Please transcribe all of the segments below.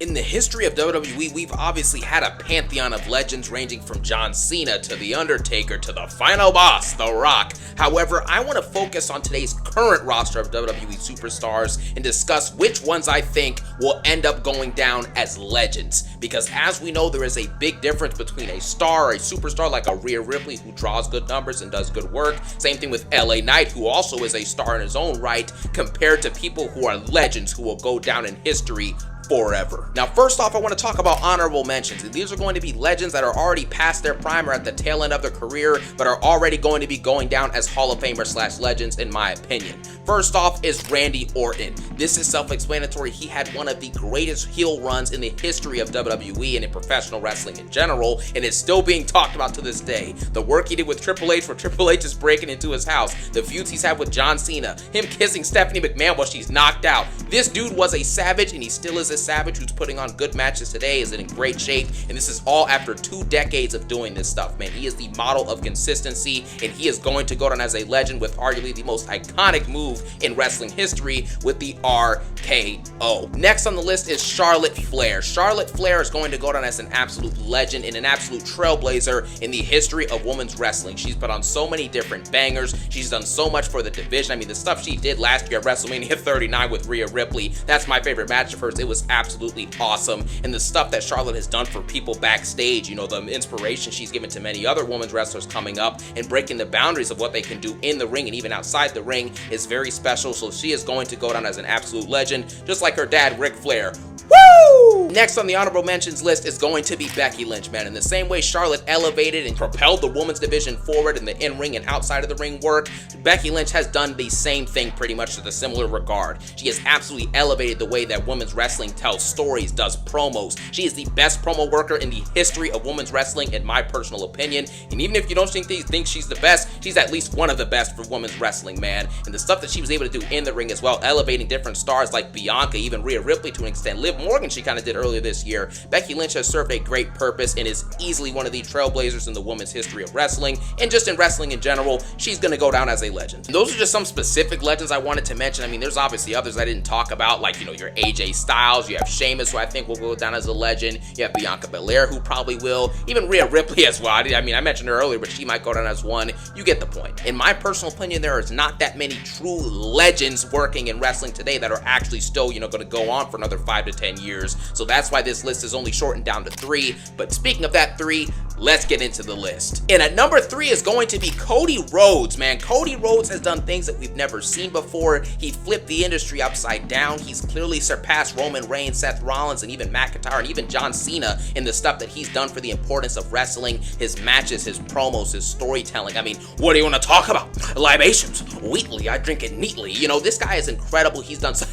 In the history of WWE, we've obviously had a pantheon of legends ranging from John Cena to The Undertaker to the final boss, The Rock. However, I want to focus on today's current roster of WWE superstars and discuss which ones I think will end up going down as legends. Because as we know, there is a big difference between a star or a superstar like a Rhea Ripley who draws good numbers and does good work. Same thing with LA Knight, who also is a star in his own right, compared to people who are legends who will go down in history forever. Now, first off, I want to talk about honorable mentions. These are going to be legends that are already past their prime or at the tail end of their career, but are already going to be going down as Hall of Famers / legends, in my opinion. First off is Randy Orton. This is self-explanatory. He had one of the greatest heel runs in the history of WWE and in professional wrestling in general, and it's still being talked about to this day. The work he did with Triple H, where Triple H is breaking into his house, the feuds he's had with John Cena, him kissing Stephanie McMahon while she's knocked out. This dude was a savage, and he still is a savage who's putting on good matches today, is in great shape, and this is all after 2 decades of doing this stuff, man. He is the model of consistency, and he is going to go down as a legend with arguably the most iconic move in wrestling history with the RKO. Next on the list is Charlotte Flair. Charlotte Flair is going to go down as an absolute legend and an absolute trailblazer in the history of women's wrestling. She's put on so many different bangers. She's done so much for the division. I mean, the stuff she did last year at WrestleMania 39 with Rhea Ripley, that's my favorite match of hers. It was absolutely awesome. And the stuff that Charlotte has done for people backstage, you know, the inspiration she's given to many other women's wrestlers coming up and breaking the boundaries of what they can do in the ring and even outside the ring is very special. So she is going to go down as an absolute legend, just like her dad, Ric Flair. Woo! Next on the honorable mentions list is going to be Becky Lynch, man. In the same way Charlotte elevated and propelled the women's division forward in the in-ring and outside of the ring work, Becky Lynch has done the same thing pretty much to the similar regard. She has absolutely elevated the way that women's wrestling tells stories, does promos. She is the best promo worker in the history of women's wrestling, in my personal opinion. And even if you don't think she's the best, she's at least one of the best for women's wrestling, man. And the stuff that she was able to do in the ring as well, elevating different stars like Bianca, even Rhea Ripley to an extent, Liv Morgan she kind of did earlier this year. Becky Lynch has served a great purpose and is easily one of the trailblazers in the women's history of wrestling, and just in wrestling in general. She's going to go down as a legend. And those are just some specific legends I wanted to mention. I mean, there's obviously others I didn't talk about, like, you know, your AJ Styles, you have Sheamus, who I think will go down as a legend, you have Bianca Belair, who probably will, even Rhea Ripley as well. I mean, I mentioned her earlier, but she might go down as one. You get the point. In my personal opinion, there is not that many true legends working in wrestling today that are actually still, you know, going to go on for another 5 to 10 years. So that's why this list is only shortened down to 3. But speaking of that 3, let's get into the list. And at number 3 is going to be Cody Rhodes, man. Cody Rhodes has done things that we've never seen before. He flipped the industry upside down. He's clearly surpassed Roman Reigns, Seth Rollins, and even McIntyre, and even John Cena in the stuff that he's done for the importance of wrestling, his matches, his promos, his storytelling. I mean, what do you want to talk about? Libations. Wheatley, I drink it neatly. You know, this guy is incredible. He's done so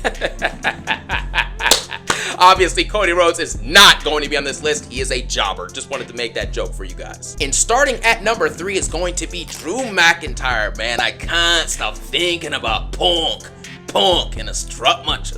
Obviously, Cody Rhodes is not going to be on this list. He is a jobber. Just wanted to make that joke for you guys. And starting at number 3 is going to be Drew McIntyre, man. I can't stop thinking about Punk and a strut munch,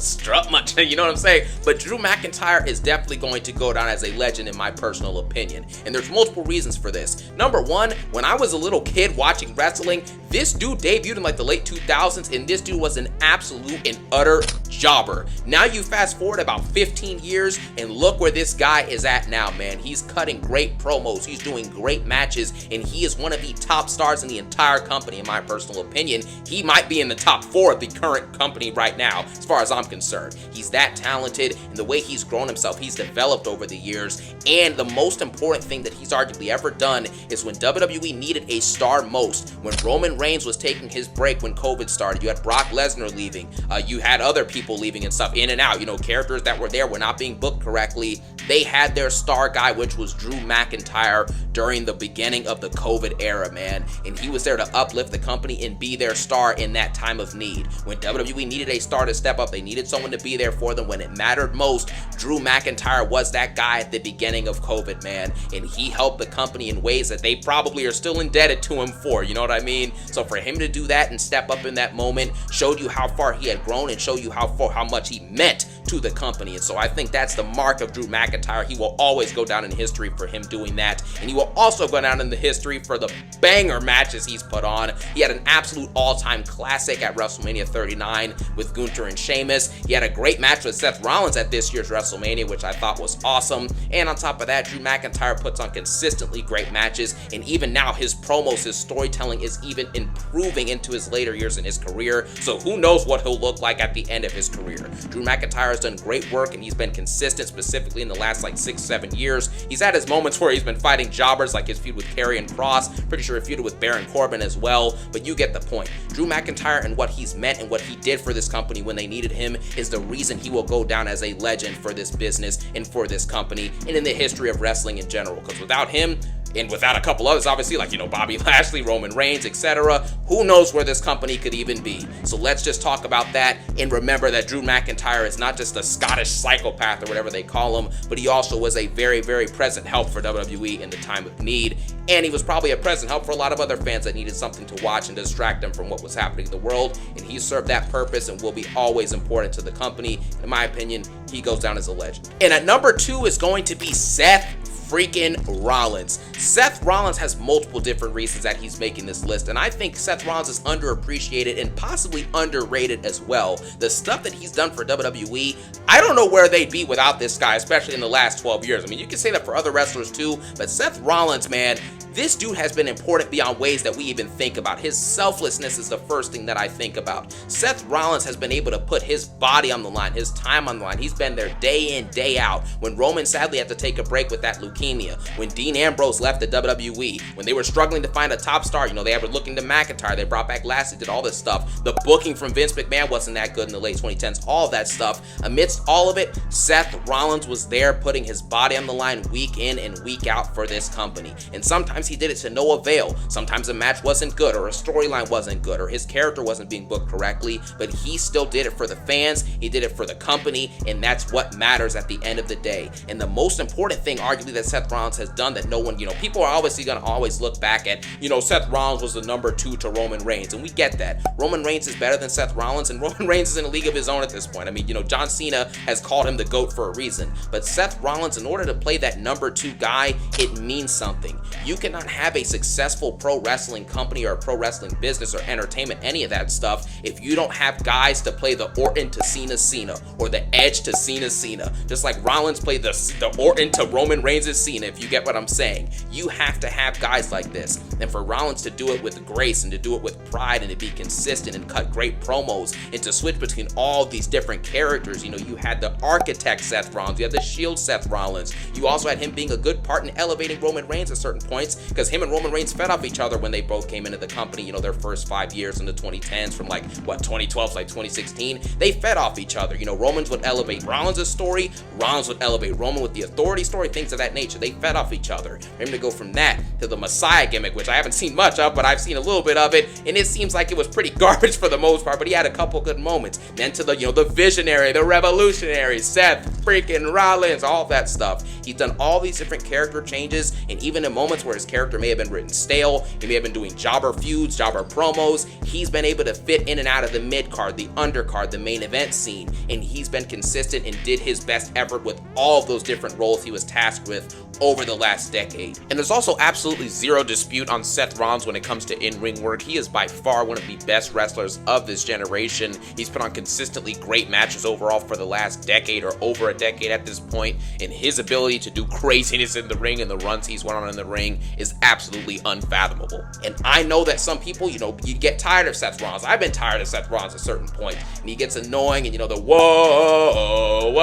you know what I'm saying? But Drew McIntyre is definitely going to go down as a legend in my personal opinion, and there's multiple reasons for this. Number 1, when I was a little kid watching wrestling, this dude debuted in like the late 2000s, and this dude was an absolute and utter jobber. Now you fast forward about 15 years, and look where this guy is at now, man. He's cutting great promos, he's doing great matches, and he is one of the top stars in the entire company, in my personal opinion. He might be in the top 4 of the current company right now, as far as I'm concerned. He's that talented, and the way he's grown himself, he's developed over the years. And the most important thing that he's arguably ever done is when WWE needed a star most, when Roman Reigns was taking his break when COVID started, you had Brock Lesnar leaving, you had other people leaving and stuff, in and out, you know, characters that were there were not being booked correctly. They had their star guy, which was Drew McIntyre, during the beginning of the COVID era, man, and he was there to uplift the company and be their star in that time of need. When WWE needed a star to step up, they needed someone to be there for them when it mattered most. Drew McIntyre was that guy at the beginning of COVID, man, and he helped the company in ways that they probably are still indebted to him for, you know what I mean? So for him to do that and step up in that moment showed you how far he had grown and showed you how much he meant to the company. And so I think that's the mark of Drew McIntyre. He will always go down in history for him doing that. And he will also go down in the history for the banger matches he's put on. He had an absolute all-time classic at WrestleMania 39 with Gunther and Sheamus. He had a great match with Seth Rollins at this year's WrestleMania, which I thought was awesome. And on top of that, Drew McIntyre puts on consistently great matches. And even now, his promos, his storytelling is even improving into his later years in his career. So who knows what he'll look like at the end of his career. Drew McIntyre has done great work, and he's been consistent, specifically in the last 6-7 years. He's had his moments where he's been fighting jobbers, like his feud with Karrion Kross. Pretty sure he feuded with Baron Corbin as well, but you get the point. Drew McIntyre and what he's meant and what he did for this company when they needed him is the reason he will go down as a legend for this business and for this company and in the history of wrestling in general. Because without him, and without a couple others, obviously, like, Bobby Lashley, Roman Reigns, etc., who knows where this company could even be. So let's just talk about that and remember that Drew McIntyre is not just a Scottish psychopath or whatever they call him, but he also was a very, very present help for WWE in the time of need. And he was probably a present help for a lot of other fans that needed something to watch and distract them from what was happening in the world. And he served that purpose and will be always important to the company. In my opinion, he goes down as a legend. And at number 2 is going to be Seth freaking Rollins. Seth Rollins has multiple different reasons that he's making this list, and I think Seth Rollins is underappreciated and possibly underrated as well. The stuff that he's done for WWE, I don't know where they'd be without this guy, especially in the last 12 years. I mean, you can say that for other wrestlers too, but Seth Rollins, man, this dude has been important beyond ways that we even think about. His selflessness is the first thing that I think about. Seth Rollins has been able to put his body on the line, his time on the line. He's been there day in, day out. When Roman sadly had to take a break with that leukemia, when Dean Ambrose left the WWE, when they were struggling to find a top star, they were looking to McIntyre, they brought back Lashley, did all this stuff. The booking from Vince McMahon wasn't that good in the late 2010s, all that stuff. Amidst all of it, Seth Rollins was there putting his body on the line week in and week out for this company. And sometimes he did it to no avail. Sometimes a match wasn't good, or a storyline wasn't good, or his character wasn't being booked correctly, but he still did it for the fans, he did it for the company, and that's what matters at the end of the day. And the most important thing, arguably, that Seth Rollins has done that no one, people are obviously going to always look back at, Seth Rollins was the number 2 to Roman Reigns, and we get that. Roman Reigns is better than Seth Rollins, and Roman Reigns is in a league of his own at this point. I mean, John Cena has called him the GOAT for a reason, but Seth Rollins, in order to play that number 2 guy, it means something. You cannot have a successful pro wrestling company or a pro wrestling business or entertainment, any of that stuff, if you don't have guys to play the Orton to Cena or the Edge to Cena. Just like Rollins played the Orton to Roman Reigns' Cena, if you get what I'm saying. You have to have guys like this. And for Rollins to do it with grace and to do it with pride and to be consistent and cut great promos and to switch between all these different characters. You had the architect Seth Rollins, you had the Shield Seth Rollins. You also had him being a good part in elevating Roman Reigns at certain points, because him and Roman Reigns fed off each other when they both came into the company, their first 5 years in the 2010s, from 2012 to 2016. They fed off each other. Romans would elevate Rollins' story, Rollins would elevate Roman with the authority story, things of that nature. They fed off each other. For him to go from that to the Messiah gimmick, which I haven't seen much of, but I've seen a little bit of it, and it seems like it was pretty garbage for the most part, but he had a couple good moments. Then to the visionary, the revolutionary, Seth freaking Rollins, all that stuff. He's done all these different character changes, and even in moments where his character may have been written stale, he may have been doing jobber feuds, jobber promos, he's been able to fit in and out of the mid-card, the undercard, the main event scene, and he's been consistent and did his best effort with all of those different roles he was tasked with over the last decade. And there's also absolutely zero dispute on Seth Rollins when it comes to in-ring work. He is by far one of the best wrestlers of this generation. He's put on consistently great matches overall for the last decade or over a decade at this point, and his ability to do craziness in the ring and the runs he's went on in the ring is absolutely unfathomable. And I know that some people, you get tired of Seth Rollins. I've been tired of Seth Rollins at a certain point, and he gets annoying and the whoa.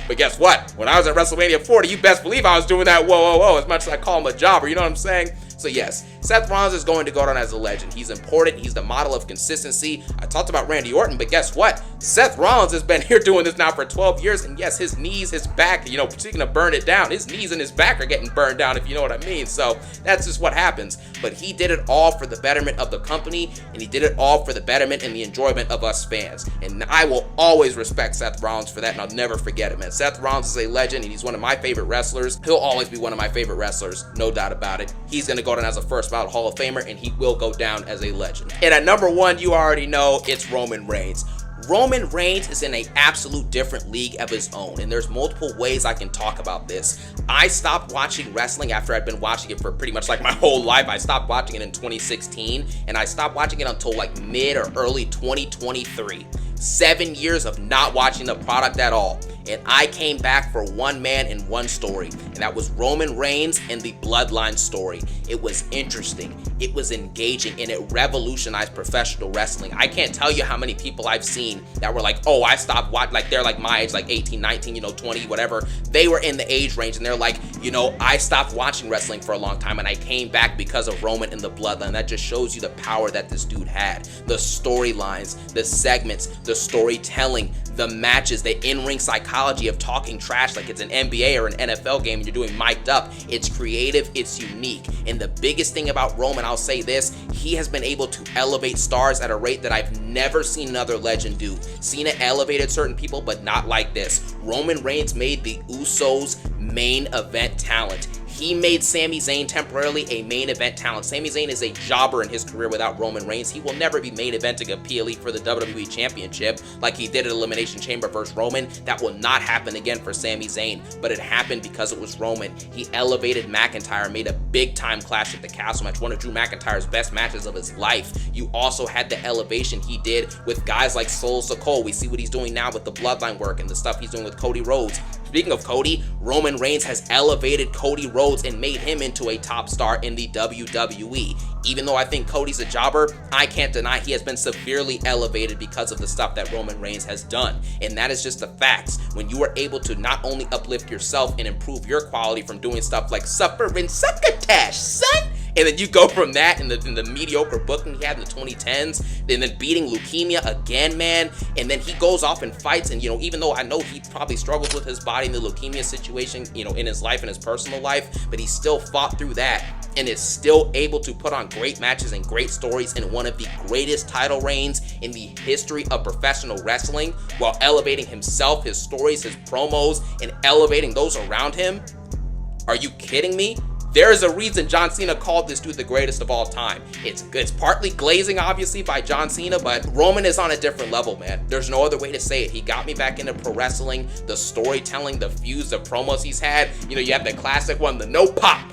But guess what? When I was at WrestleMania 40, you best believe I was doing that whoa, as much as I call him a jobber, you know what I'm saying? So yes, Seth Rollins is going to go down as a legend. He's important. He's the model of consistency. I talked about Randy Orton, but guess what? Seth Rollins has been here doing this now for 12 years, and yes, his knees, his back, speaking of burn it down, his knees and his back are getting burned down, if you know what I mean. So that's just what happens. But he did it all for the betterment of the company, and he did it all for the betterment and the enjoyment of us fans. And I will always respect Seth Rollins for that, and I'll never forget it, man. Seth Rollins is a legend, and he's one of my favorite wrestlers. He'll always be one of my favorite wrestlers, no doubt about it. He's going to go down as a first ballot Hall of Famer, and he will go down as a legend. And at number 1, you already know it's Roman Reigns. Roman Reigns is in an absolute different league of his own, and there's multiple ways I can talk about this. I stopped watching wrestling after I'd been watching it for pretty much like my whole life. I stopped watching it in 2016, and I stopped watching it until like mid or early 2023. 7 years of not watching the product at all. And I came back for one man and one story, and that was Roman Reigns and the Bloodline story. It was interesting, it was engaging, and it revolutionized professional wrestling. I can't tell you how many people I've seen that were like, oh, I stopped watching, like they're like my age, like 18, 19, 20, whatever. They were in the age range, and they're like, I stopped watching wrestling for a long time, and I came back because of Roman and the Bloodline. That just shows you the power that this dude had. The storylines, the segments, the storytelling, the matches, the in-ring psychology of talking trash like it's an NBA or an NFL game and you're doing mic'd up. It's creative, it's unique. And the biggest thing about Roman, I'll say this, he has been able to elevate stars at a rate that I've never seen another legend do. Cena elevated certain people, but not like this. Roman Reigns made the Usos main event talent. He made Sami Zayn temporarily a main event talent. Sami Zayn is a jobber in his career without Roman Reigns. He will never be main eventing a PLE for the WWE Championship like he did at Elimination Chamber versus Roman. That will not happen again for Sami Zayn, but it happened because it was Roman. He elevated McIntyre, made a big time Clash at the Castle match, one of Drew McIntyre's best matches of his life. You also had the elevation he did with guys like Sol Sikoa. We see what he's doing now with the Bloodline work and the stuff he's doing with Cody Rhodes. Speaking of Cody, Roman Reigns has elevated Cody Rhodes and made him into a top star in the WWE. Even though I think Cody's a jobber, I can't deny he has been severely elevated because of the stuff that Roman Reigns has done. And that is just the facts. When you are able to not only uplift yourself and improve your quality from doing stuff like suffering succotash, son, and then you go from that in the mediocre booking he had in the 2010s, and then beating leukemia again, man. And then he goes off and fights. And, even though I know he probably struggles with his body in the leukemia situation, in his life and his personal life, but he still fought through that and is still able to put on great matches and great stories in one of the greatest title reigns in the history of professional wrestling while elevating himself, his stories, his promos, and elevating those around him. Are you kidding me? There is a reason John Cena called this dude the greatest of all time. It's partly glazing, obviously, by John Cena, but Roman is on a different level, man. There's no other way to say it. He got me back into pro wrestling, the storytelling, the feuds, the promos he's had. You have the classic one, the no pop,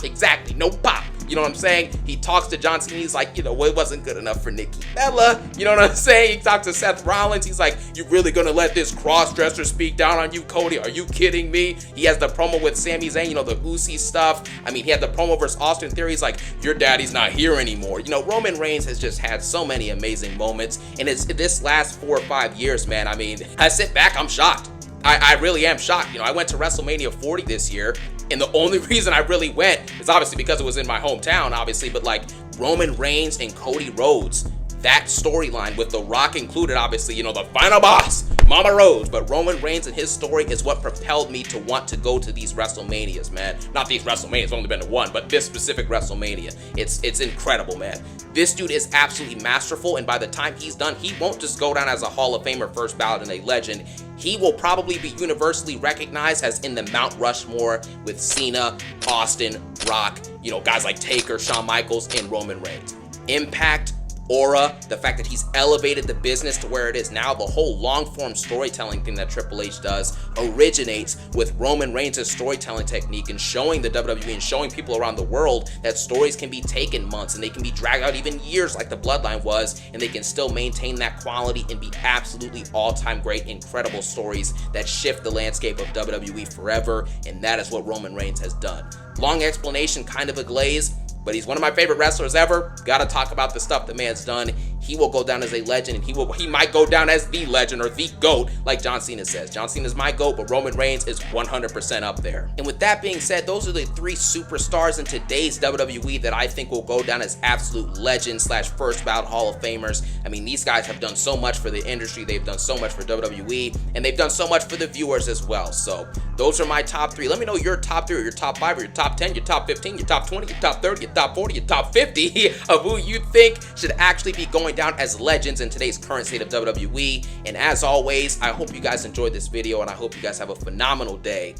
exactly, no pop. You know what I'm saying? He talks to John Cena. He's like, well, it wasn't good enough for Nikki Bella. You know what I'm saying? He talks to Seth Rollins. He's like, you really gonna let this cross-dresser speak down on you, Cody? Are you kidding me? He has the promo with Sami Zayn, the Uzi stuff. I mean, he had the promo versus Austin Theory. He's like, your daddy's not here anymore. Roman Reigns has just had so many amazing moments. And it's this last 4 or 5 years, man. I mean, I sit back, I'm shocked. I really am shocked. I went to WrestleMania 40 this year, and the only reason I really went is obviously because it was in my hometown, obviously, but like Roman Reigns and Cody Rhodes, that storyline with The Rock included, obviously, the final boss, Mama Rose, but Roman Reigns and his story is what propelled me to want to go to these WrestleManias, man. Not these WrestleManias, only been to one, but this specific WrestleMania. It's incredible, man. This dude is absolutely masterful, and by the time he's done, he won't just go down as a Hall of Famer, first ballot, and a legend. He will probably be universally recognized as in the Mount Rushmore with Cena, Austin, Rock, guys like Taker, Shawn Michaels, and Roman Reigns. Impact, aura, the fact that he's elevated the business to where it is now, the whole long-form storytelling thing that Triple H does originates with Roman Reigns' storytelling technique and showing the WWE and showing people around the world that stories can be taken months and they can be dragged out even years like the Bloodline was, and they can still maintain that quality and be absolutely all-time great, incredible stories that shift the landscape of WWE forever, and that is what Roman Reigns has done. Long explanation, kind of a glaze, but he's one of my favorite wrestlers ever. Gotta talk about the stuff the man's done. He will go down as a legend, and he might go down as the legend or the GOAT, like John Cena says. John Cena's my GOAT, but Roman Reigns is 100% up there. And with that being said, those are the 3 superstars in today's WWE that I think will go down as absolute legends / first ballot Hall of Famers. I mean, these guys have done so much for the industry. They've done so much for WWE, and they've done so much for the viewers as well. So those are my top 3. Let me know your top 3 or your top 5 or your top 10, your top 15, your top 20, your top 30, your top 40, your top 50 of who you think should actually be going down as legends in today's current state of WWE. And as always, I hope you guys enjoyed this video, and I hope you guys have a phenomenal day.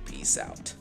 Peace out.